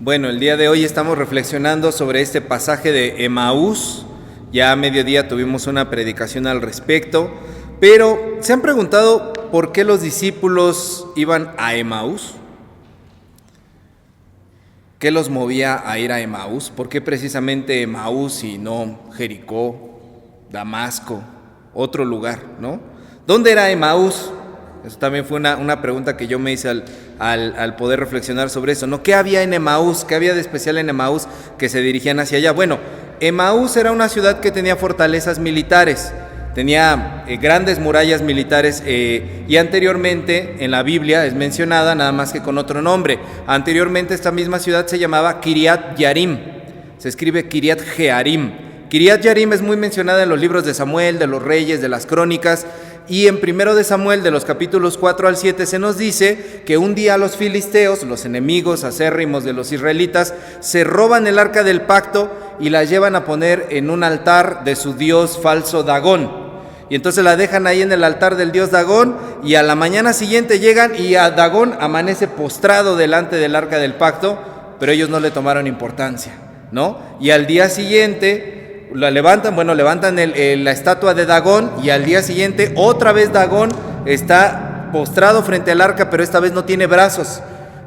Bueno, el día de hoy estamos reflexionando sobre este pasaje de Emaús. Ya a mediodía tuvimos una predicación al respecto, pero ¿se han preguntado por qué los discípulos iban a Emaús? ¿Qué los movía a ir a Emaús? ¿Por qué precisamente Emaús y no Jericó, Damasco, otro lugar, ¿no? ¿Dónde era Emaús? Eso también fue una pregunta que yo me hice al poder reflexionar sobre eso, ¿no? ¿Qué había en Emaús? ¿Qué había de especial en Emaús que se dirigían hacia allá? Bueno, Emaús era una ciudad que tenía fortalezas militares, tenía grandes murallas militares y anteriormente en la Biblia es mencionada nada más que con otro nombre. Anteriormente esta misma ciudad se llamaba Kiriat Yarim, se escribe Kiriat Jearim. Kiriat Yarim es muy mencionada en los libros de Samuel, de los Reyes, de las Crónicas. Y en 1 de Samuel, de los capítulos 4 al 7, se nos dice que un día los filisteos, los enemigos acérrimos de los israelitas, se roban el arca del pacto y la llevan a poner en un altar de su dios falso Dagón. Y entonces la dejan ahí en el altar del dios Dagón, y a la mañana siguiente llegan y a Dagón amanece postrado delante del arca del pacto, pero ellos no le tomaron importancia, ¿no? Y al día siguiente levantan la estatua de Dagón, y al día siguiente otra vez Dagón está postrado frente al arca, pero esta vez no tiene brazos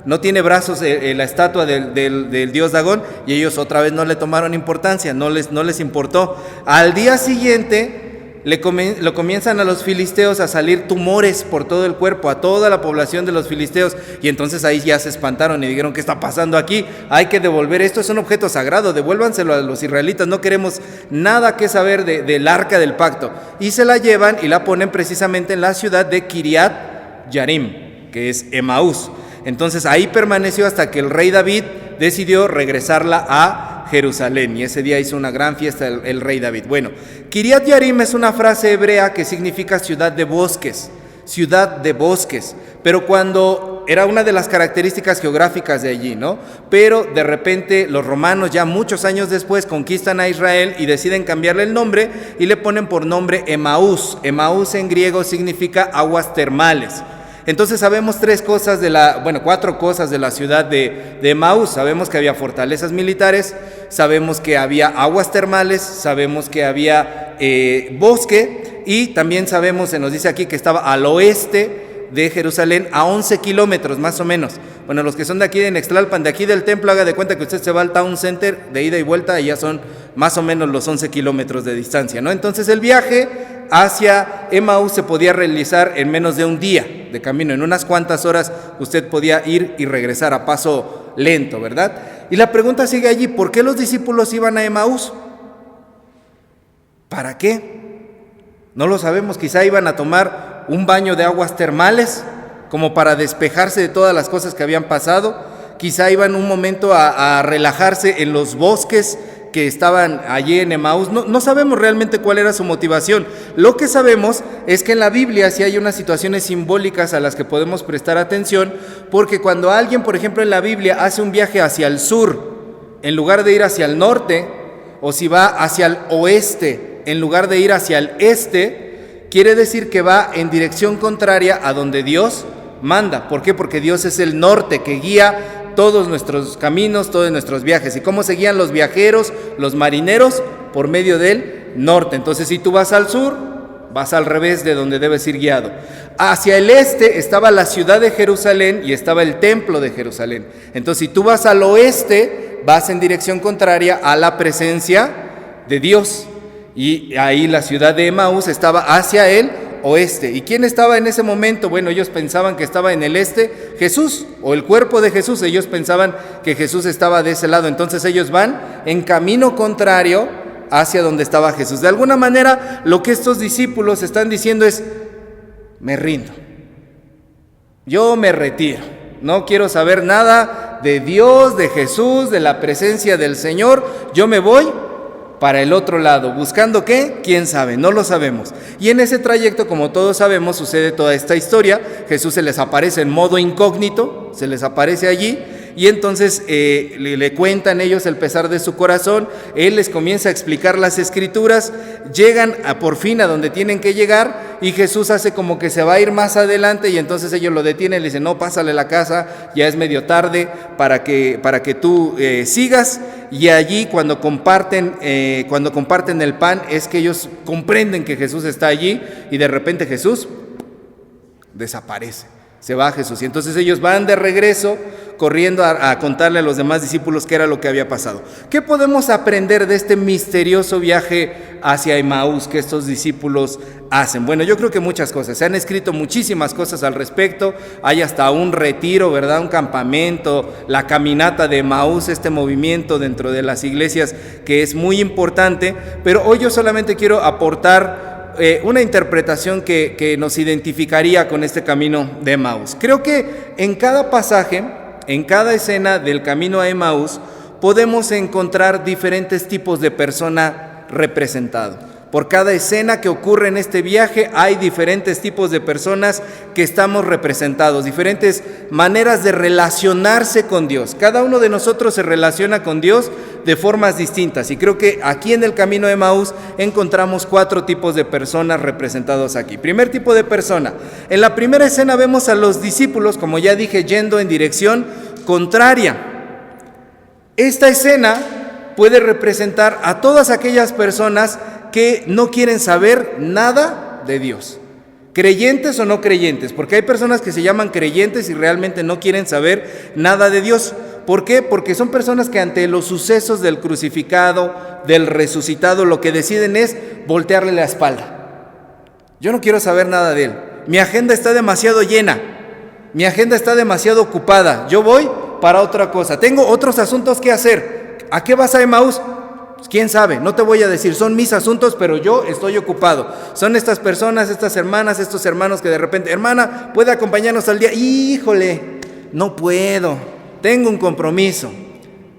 la estatua del dios Dagón, y ellos otra vez no le tomaron importancia, no les importó. Al día siguiente lo comienzan a los filisteos a salir tumores por todo el cuerpo, a toda la población de los filisteos, y entonces ahí ya se espantaron y dijeron: ¿qué está pasando aquí? Hay que devolver esto, es un objeto sagrado, devuélvanselo a los israelitas, no queremos nada que saber del arca del pacto. Y se la llevan y la ponen precisamente en la ciudad de Kiriat Yarim, que es Emaús. Entonces ahí permaneció hasta que el rey David decidió regresarla a Jerusalén, y ese día hizo una gran fiesta el rey David. Bueno, Kiriat Yarim es una frase hebrea que significa ciudad de bosques, pero cuando era una de las características geográficas de allí, ¿no? Pero de repente los romanos, ya muchos años después, conquistan a Israel y deciden cambiarle el nombre y le ponen por nombre Emaús. Emaús en griego significa aguas termales. Entonces sabemos cuatro cosas de la ciudad de Emaús. Sabemos que había fortalezas militares, sabemos que había aguas termales, sabemos que había bosque, y también sabemos, se nos dice aquí, que estaba al oeste de Jerusalén, a 11 kilómetros más o menos. Bueno, los que son de aquí de Nextlalpan, de aquí del templo, haga de cuenta que usted se va al Town Center de ida y vuelta, y ya son más o menos los 11 kilómetros de distancia, ¿no? Entonces el viaje hacia Emaús se podía realizar en menos de un día de camino. En unas cuantas horas usted podía ir y regresar a paso lento, ¿verdad? Y la pregunta sigue allí: ¿por qué los discípulos iban a Emaús? ¿Para qué? No lo sabemos. Quizá iban a tomar un baño de aguas termales, como para despejarse de todas las cosas que habían pasado. Quizá iban un momento a relajarse en los bosques que estaban allí en Emaús. No sabemos realmente cuál era su motivación. Lo que sabemos es que en la Biblia sí hay unas situaciones simbólicas a las que podemos prestar atención, porque cuando alguien, por ejemplo, en la Biblia hace un viaje hacia el sur, en lugar de ir hacia el norte, o si va hacia el oeste, en lugar de ir hacia el este, quiere decir que va en dirección contraria a donde Dios manda. ¿Por qué? Porque Dios es el norte que guía todos nuestros caminos, todos nuestros viajes. ¿Y cómo se guían los viajeros, los marineros? Por medio del norte. Entonces, si tú vas al sur, vas al revés de donde debes ir guiado. Hacia el este estaba la ciudad de Jerusalén y estaba el templo de Jerusalén. Entonces, si tú vas al oeste, vas en dirección contraria a la presencia de Dios. Y ahí la ciudad de Emaús estaba hacia el oeste. ¿Y quién estaba en ese momento? Bueno, ellos pensaban que estaba en el este Jesús, o el cuerpo de Jesús. Ellos pensaban que Jesús estaba de ese lado. Entonces ellos van en camino contrario hacia donde estaba Jesús. De alguna manera, lo que estos discípulos están diciendo es: me rindo, yo me retiro, no quiero saber nada de Dios, de Jesús, de la presencia del Señor. Yo me voy para el otro lado. ¿Buscando qué? ¿Quién sabe? No lo sabemos. Y en ese trayecto, como todos sabemos, sucede toda esta historia. Jesús se les aparece en modo incógnito, se les aparece allí, y entonces le cuentan ellos el pesar de su corazón. Él les comienza a explicar las escrituras, llegan por fin a donde tienen que llegar, y Jesús hace como que se va a ir más adelante, y entonces ellos lo detienen, le dicen: no, pásale a la casa, ya es medio tarde para que tú sigas. Y allí cuando comparten el pan, es que ellos comprenden que Jesús está allí, y de repente Jesús desaparece, se va Jesús, y entonces ellos van de regreso corriendo a contarle a los demás discípulos qué era lo que había pasado. ¿Qué podemos aprender de este misterioso viaje hacia Emaús que estos discípulos hacen? Bueno, yo creo que muchas cosas. Se han escrito muchísimas cosas al respecto. Hay hasta un retiro, ¿verdad? Un campamento, la caminata de Emaús, este movimiento dentro de las iglesias que es muy importante, pero hoy yo solamente quiero aportar una interpretación que nos identificaría con este camino de Emaús. Creo que en cada pasaje, en cada escena del camino a Emaús, podemos encontrar diferentes tipos de persona representado. Por cada escena que ocurre en este viaje hay diferentes tipos de personas que estamos representados, diferentes maneras de relacionarse con Dios. Cada uno de nosotros se relaciona con Dios de formas distintas, y creo que aquí en el camino de Emaús encontramos 4 tipos de personas representados aquí. Primer tipo de persona: en la primera escena vemos a los discípulos, como ya dije, yendo en dirección contraria. Esta escena puede representar a todas aquellas personas que no quieren saber nada de Dios, creyentes o no creyentes, porque hay personas que se llaman creyentes y realmente no quieren saber nada de Dios. ¿Por qué? Porque son personas que ante los sucesos del crucificado, del resucitado, lo que deciden es voltearle la espalda. Yo no quiero saber nada de él, mi agenda está demasiado llena, mi agenda está demasiado ocupada, yo voy para otra cosa, tengo otros asuntos que hacer. ¿A qué vas a Emaús? ¿Quién sabe? No te voy a decir, son mis asuntos, pero yo estoy ocupado. Son estas personas, estas hermanas, estos hermanos que de repente: hermana, ¿puede acompañarnos al día? Híjole, no puedo, tengo un compromiso.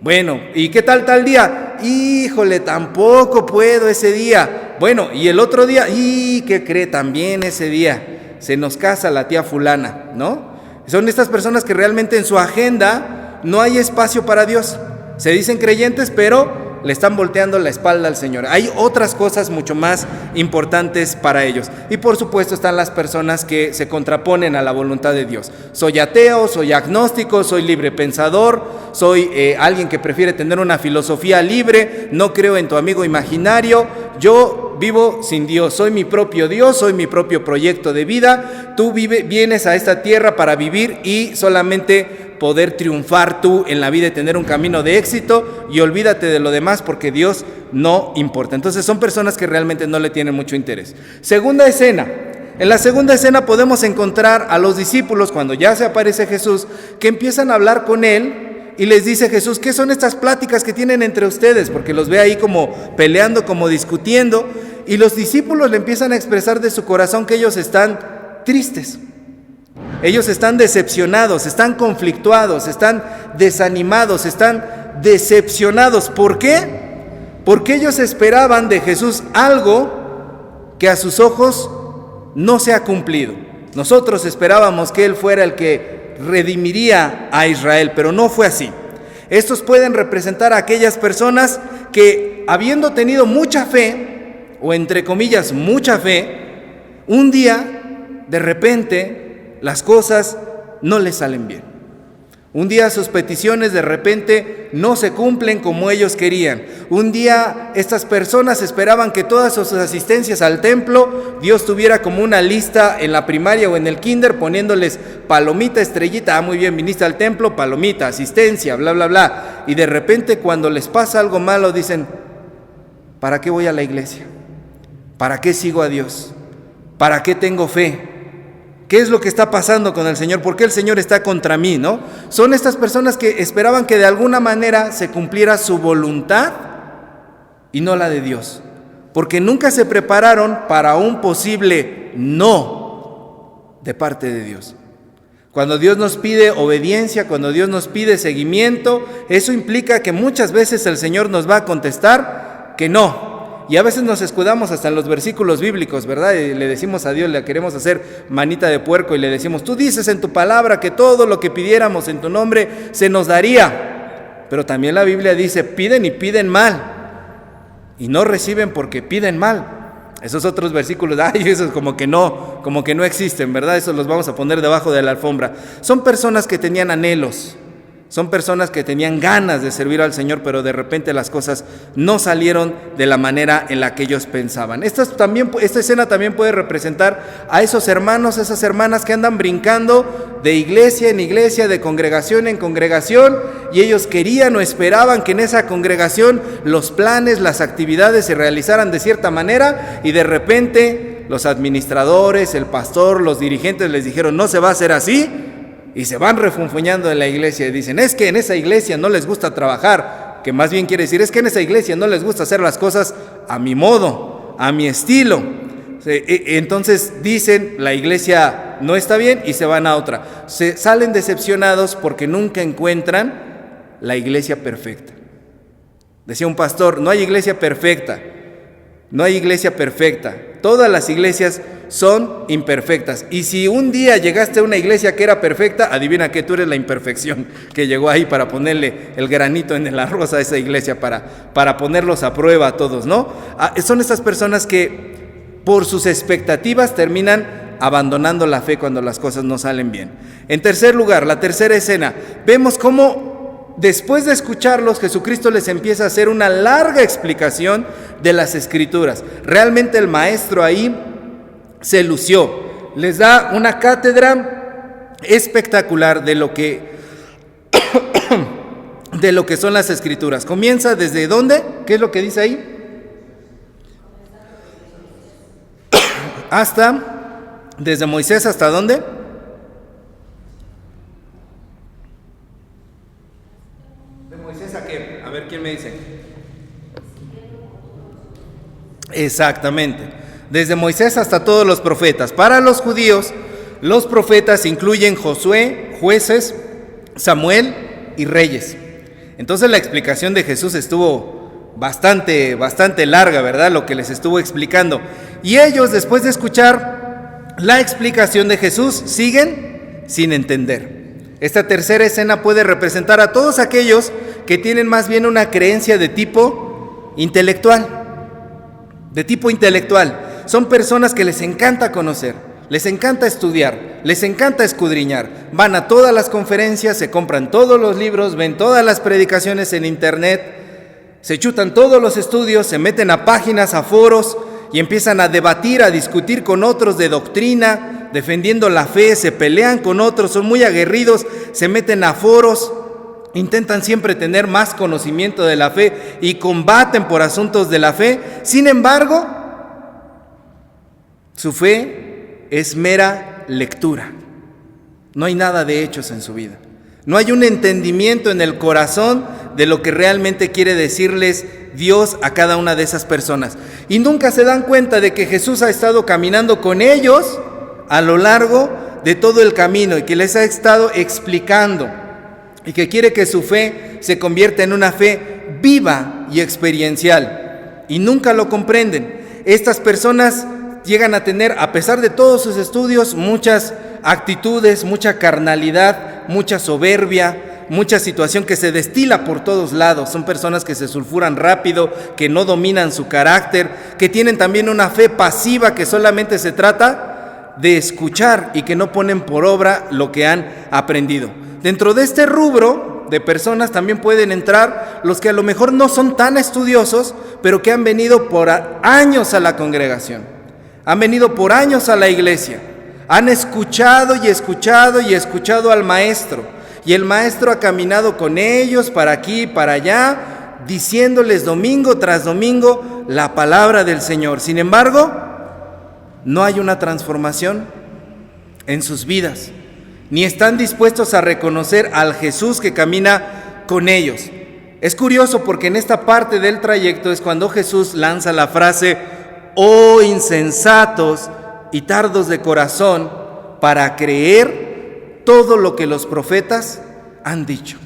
Bueno, ¿y qué tal día? Híjole, tampoco puedo ese día. Bueno, ¿y el otro día? ¿Y qué cree? También ese día se nos casa la tía fulana, ¿no? Son estas personas que realmente en su agenda no hay espacio para Dios. Se dicen creyentes, pero le están volteando la espalda al Señor. Hay otras cosas mucho más importantes para ellos. Y por supuesto están las personas que se contraponen a la voluntad de Dios. Soy ateo, soy agnóstico, soy libre pensador, soy alguien que prefiere tener una filosofía libre, no creo en tu amigo imaginario, yo vivo sin Dios, soy mi propio Dios, soy mi propio proyecto de vida. Tú vienes a esta tierra para vivir y solamente poder triunfar tú en la vida y tener un camino de éxito, y olvídate de lo demás porque Dios no importa. Entonces son personas que realmente no le tienen mucho interés. Segunda escena. En la segunda escena podemos encontrar a los discípulos, cuando ya se aparece Jesús, que empiezan a hablar con él, y les dice Jesús: ¿qué son estas pláticas que tienen entre ustedes? Porque los ve ahí como peleando, como discutiendo, y los discípulos le empiezan a expresar de su corazón que ellos están tristes. Ellos están decepcionados, están conflictuados, están desanimados, están decepcionados. ¿Por qué? Porque ellos esperaban de Jesús algo que a sus ojos no se ha cumplido. Nosotros esperábamos que Él fuera el que redimiría a Israel, pero no fue así. Estos pueden representar a aquellas personas que, habiendo tenido mucha fe, o entre comillas mucha fe, un día, de repente, las cosas no les salen bien. Un día sus peticiones de repente no se cumplen como ellos querían. Un día estas personas esperaban que todas sus asistencias al templo, Dios tuviera como una lista en la primaria o en el kinder, poniéndoles palomita, estrellita: muy bien, viniste al templo, palomita, asistencia, bla, bla, bla. Y de repente cuando les pasa algo malo dicen: ¿para qué voy a la iglesia? ¿Para qué sigo a Dios? ¿Para qué tengo fe? ¿Qué es lo que está pasando con el Señor? ¿Por qué el Señor está contra mí, no? Son estas personas que esperaban que de alguna manera se cumpliera su voluntad y no la de Dios, porque nunca se prepararon para un posible no de parte de Dios. Cuando Dios nos pide obediencia, cuando Dios nos pide seguimiento, eso implica que muchas veces el Señor nos va a contestar que no. Y a veces nos escudamos hasta en los versículos bíblicos, ¿verdad? Y le decimos a Dios, le queremos hacer manita de puerco y le decimos, tú dices en tu palabra que todo lo que pidiéramos en tu nombre se nos daría. Pero también la Biblia dice, piden y piden mal. Y no reciben porque piden mal. Esos otros versículos, esos como que no existen, ¿verdad? Esos los vamos a poner debajo de la alfombra. Son personas que tenían anhelos. Son personas que tenían ganas de servir al Señor, pero de repente las cosas no salieron de la manera en la que ellos pensaban. Esta escena también puede representar a esos hermanos, esas hermanas que andan brincando de iglesia en iglesia, de congregación en congregación, y ellos querían o esperaban que en esa congregación los planes, las actividades se realizaran de cierta manera, y de repente los administradores, el pastor, los dirigentes les dijeron, no se va a hacer así. Y se van refunfuñando de la iglesia y dicen, es que en esa iglesia no les gusta trabajar, que más bien quiere decir, es que en esa iglesia no les gusta hacer las cosas a mi modo, a mi estilo. Entonces dicen, la iglesia no está bien y se van a otra. Se salen decepcionados porque nunca encuentran la iglesia perfecta. Decía un pastor, no hay iglesia perfecta, no hay iglesia perfecta. Todas las iglesias son imperfectas. Y si un día llegaste a una iglesia que era perfecta, adivina que tú eres la imperfección que llegó ahí para ponerle el granito en el arroz a esa iglesia, para ponerlos a prueba a todos, ¿no? Son estas personas que por sus expectativas terminan abandonando la fe cuando las cosas no salen bien. En tercer lugar, la tercera escena, vemos cómo después de escucharlos, Jesucristo les empieza a hacer una larga explicación de las Escrituras. Realmente el maestro ahí se lució, les da una cátedra espectacular de lo que son las Escrituras. Comienza desde ¿dónde? ¿Qué es lo que dice ahí? Desde Moisés hasta ¿dónde? ¿De Moisés a qué? A ver, ¿quién me dice? Exactamente. Desde Moisés hasta todos los profetas. Para los judíos, los profetas incluyen Josué, Jueces, Samuel y Reyes. Entonces la explicación de Jesús estuvo bastante larga, ¿verdad? Lo que les estuvo explicando. Y ellos, después de escuchar la explicación de Jesús, siguen sin entender. Esta tercera escena puede representar a todos aquellos que tienen más bien una creencia de tipo intelectual. Son personas que les encanta conocer, les encanta estudiar, les encanta escudriñar. Van a todas las conferencias, se compran todos los libros, ven todas las predicaciones en internet, se chutan todos los estudios, se meten a páginas, a foros y empiezan a debatir, a discutir con otros de doctrina, defendiendo la fe, se pelean con otros, son muy aguerridos, se meten a foros, intentan siempre tener más conocimiento de la fe y combaten por asuntos de la fe. Sin embargo, su fe es mera lectura. No hay nada de hechos en su vida. No hay un entendimiento en el corazón de lo que realmente quiere decirles Dios a cada una de esas personas. Y nunca se dan cuenta de que Jesús ha estado caminando con ellos a lo largo de todo el camino y que les ha estado explicando y que quiere que su fe se convierta en una fe viva y experiencial. Y nunca lo comprenden. Estas personas llegan a tener, a pesar de todos sus estudios, muchas actitudes, mucha carnalidad, mucha soberbia, mucha situación que se destila por todos lados. Son personas que se sulfuran rápido, que no dominan su carácter, que tienen también una fe pasiva que solamente se trata de escuchar y que no ponen por obra lo que han aprendido. Dentro de este rubro de personas también pueden entrar los que a lo mejor no son tan estudiosos, pero que han venido por años a la congregación. Han venido por años a la iglesia, han escuchado y escuchado y escuchado al maestro, y el maestro ha caminado con ellos para aquí y para allá, diciéndoles domingo tras domingo la palabra del Señor. Sin embargo, no hay una transformación en sus vidas, ni están dispuestos a reconocer al Jesús que camina con ellos. Es curioso porque en esta parte del trayecto es cuando Jesús lanza la frase: oh insensatos y tardos de corazón para creer todo lo que los profetas han dicho.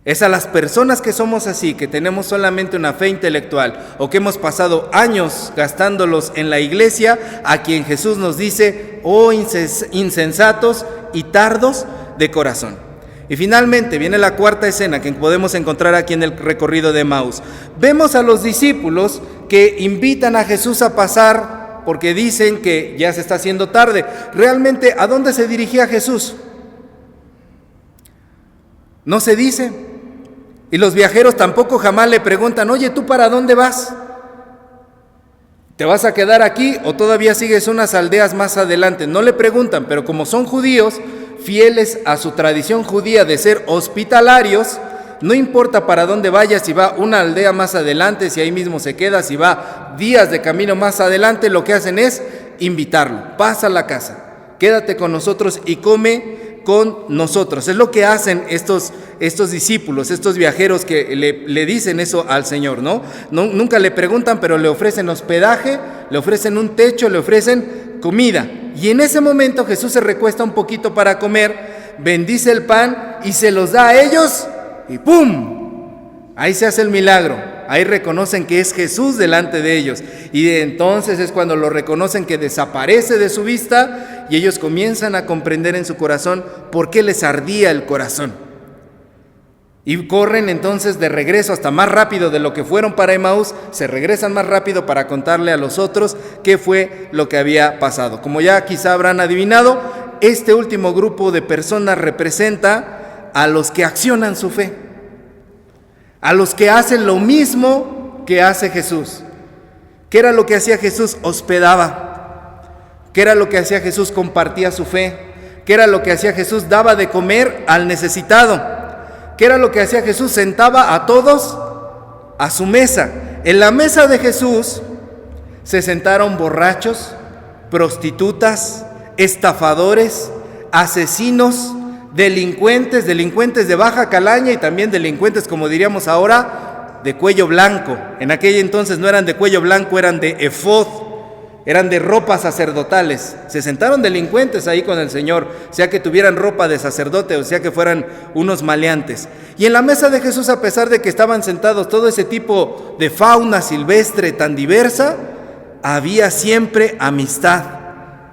Es a las personas que somos así, que tenemos solamente una fe intelectual o que hemos pasado años gastándolos en la iglesia, a quien Jesús nos dice: oh insensatos y tardos de corazón. Y finalmente viene la cuarta escena que podemos encontrar aquí en el recorrido de Emaús. Vemos a los discípulos que invitan a Jesús a pasar porque dicen que ya se está haciendo tarde. Realmente, ¿a dónde se dirigía Jesús? No se dice. Y los viajeros tampoco jamás le preguntan: oye, ¿tú para dónde vas? ¿Te vas a quedar aquí o todavía sigues unas aldeas más adelante? No le preguntan, pero como son judíos, fieles a su tradición judía de ser hospitalarios, no importa para dónde vaya, si va una aldea más adelante, si ahí mismo se queda, si va días de camino más adelante, lo que hacen es invitarlo: pasa a la casa, quédate con nosotros y come con nosotros. Es lo que hacen estos discípulos, estos viajeros que le dicen eso al Señor, ¿no? Nunca le preguntan, pero le ofrecen hospedaje, le ofrecen un techo, le ofrecen comida. Y en ese momento Jesús se recuesta un poquito para comer, bendice el pan y se los da a ellos y ¡pum! Ahí se hace el milagro. Ahí reconocen que es Jesús delante de ellos. Y entonces es cuando lo reconocen, que desaparece de su vista y ellos comienzan a comprender en su corazón por qué les ardía el corazón. Y corren entonces de regreso, hasta más rápido de lo que fueron para Emaús, se regresan más rápido para contarle a los otros qué fue lo que había pasado. Como ya quizá habrán adivinado, este último grupo de personas representa a los que accionan su fe, a los que hacen lo mismo que hace Jesús. ¿Qué era lo que hacía Jesús? Hospedaba. ¿Qué era lo que hacía Jesús? Compartía su fe. ¿Qué era lo que hacía Jesús? Daba de comer al necesitado. ¿Qué era lo que hacía Jesús? Sentaba a todos a su mesa. En la mesa de Jesús se sentaron borrachos, prostitutas, estafadores, asesinos, delincuentes de baja calaña y también delincuentes, como diríamos ahora, de cuello blanco. En aquel entonces no eran de cuello blanco, eran de efod, eran de ropas sacerdotales. Se sentaron delincuentes ahí con el Señor, sea que tuvieran ropa de sacerdote o sea que fueran unos maleantes. Y en la mesa de Jesús, a pesar de que estaban sentados todo ese tipo de fauna silvestre tan diversa, había siempre amistad,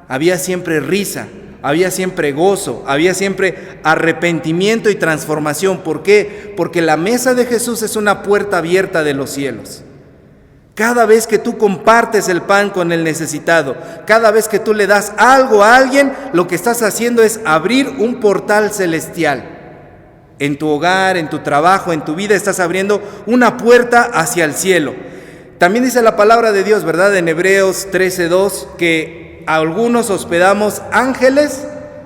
había siempre risa, había siempre gozo, había siempre arrepentimiento y transformación. ¿Por qué? Porque la mesa de Jesús es una puerta abierta de los cielos. Cada vez que tú compartes el pan con el necesitado, cada vez que tú le das algo a alguien, lo que estás haciendo es abrir un portal celestial. En tu hogar, en tu trabajo, en tu vida, estás abriendo una puerta hacia el cielo. También dice la palabra de Dios, ¿verdad? En Hebreos 13:2, que algunos hospedamos ángeles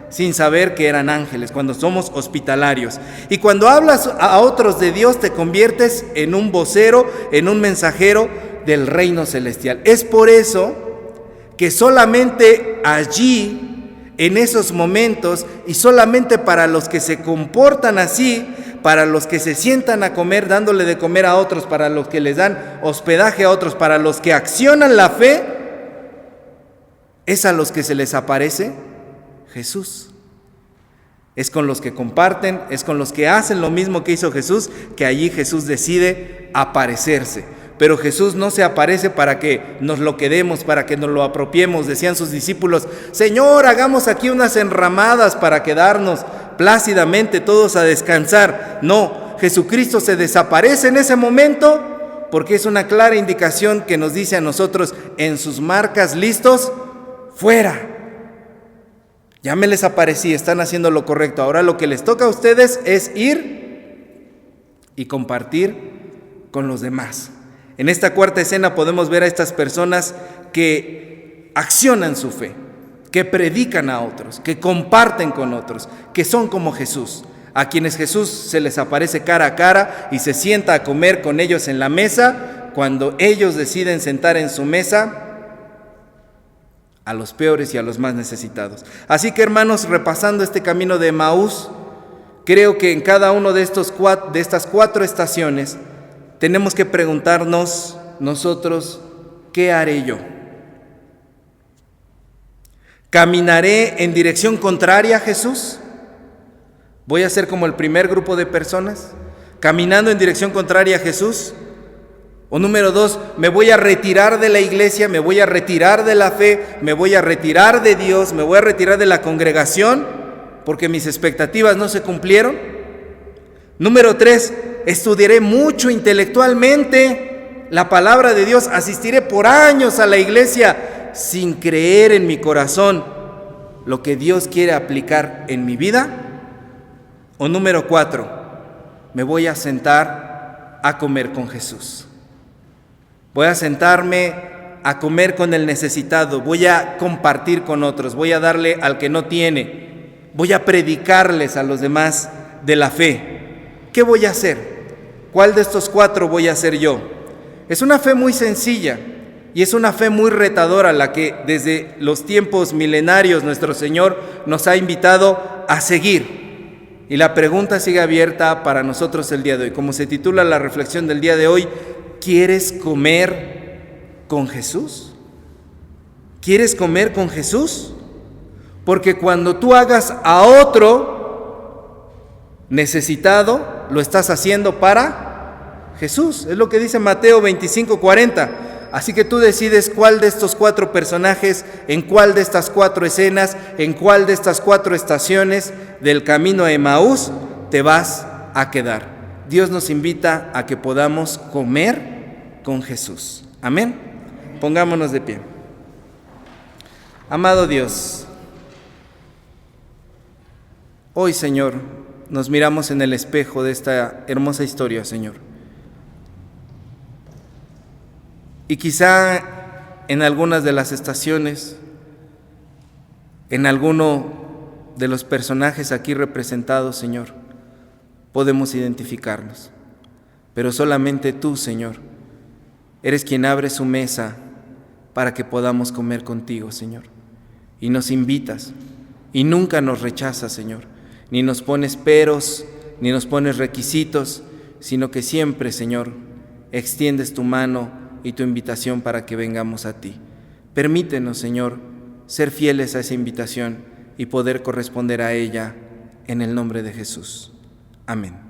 sin saber que eran ángeles, cuando somos hospitalarios. Y cuando hablas a otros de Dios, te conviertes en un vocero, en un mensajero del reino celestial. Es por eso que solamente allí, en esos momentos, y solamente para los que se comportan así, para los que se sientan a comer, dándole de comer a otros, para los que les dan hospedaje a otros, para los que accionan la fe, es a los que se les aparece Jesús. Es con los que comparten, es con los que hacen lo mismo que hizo Jesús, que allí Jesús decide aparecerse. Pero Jesús no se aparece para que nos lo quedemos, para que nos lo apropiemos. Decían sus discípulos: Señor, hagamos aquí unas enramadas para quedarnos plácidamente todos a descansar. No, Jesucristo se desaparece en ese momento porque es una clara indicación que nos dice a nosotros: en sus marcas, listos, fuera. Ya me les aparecí, están haciendo lo correcto. Ahora lo que les toca a ustedes es ir y compartir con los demás. En esta cuarta escena podemos ver a estas personas que accionan su fe, que predican a otros, que comparten con otros, que son como Jesús, a quienes Jesús se les aparece cara a cara y se sienta a comer con ellos en la mesa, cuando ellos deciden sentar en su mesa a los peores y a los más necesitados. Así que, hermanos, repasando este camino de Emaús, creo que en cada uno de estas cuatro estaciones tenemos que preguntarnos nosotros: ¿qué haré yo? ¿Caminaré en dirección contraria a Jesús? ¿Voy a ser como el primer grupo de personas? caminando en dirección contraria a Jesús. O número 2, me voy a retirar de la iglesia, me voy a retirar de la fe, me voy a retirar de Dios, me voy a retirar de la congregación porque mis expectativas no se cumplieron. Número 3, estudiaré mucho intelectualmente la palabra de Dios, asistiré por años a la iglesia sin creer en mi corazón lo que Dios quiere aplicar en mi vida. O número 4, me voy a sentar a comer con Jesús. Voy a sentarme a comer con el necesitado, voy a compartir con otros, voy a darle al que no tiene, voy a predicarles a los demás de la fe. ¿Qué voy a hacer? ¿Cuál de estos 4 voy a hacer yo? Es una fe muy sencilla y es una fe muy retadora la que desde los tiempos milenarios nuestro Señor nos ha invitado a seguir. Y la pregunta sigue abierta para nosotros el día de hoy. Como se titula la reflexión del día de hoy, ¿quieres comer con Jesús? ¿Quieres comer con Jesús? Porque cuando tú hagas a otro necesitado, lo estás haciendo para Jesús. Es lo que dice Mateo 25:40. Así que tú decides cuál de estos 4 personajes, en cuál de estas 4 escenas, en cuál de estas 4 estaciones del camino a Emaús te vas a quedar. Dios nos invita a que podamos comer con Jesús. Amén. Pongámonos de pie. Amado Dios, hoy, Señor, nos miramos en el espejo de esta hermosa historia, Señor. Y quizá en algunas de las estaciones, en alguno de los personajes aquí representados, Señor, podemos identificarnos. Pero solamente tú, Señor, eres quien abre su mesa para que podamos comer contigo, Señor. Y nos invitas y nunca nos rechazas, Señor. Ni nos pones peros, ni nos pones requisitos, sino que siempre, Señor, extiendes tu mano y tu invitación para que vengamos a ti. Permítenos, Señor, ser fieles a esa invitación y poder corresponder a ella en el nombre de Jesús. Amén.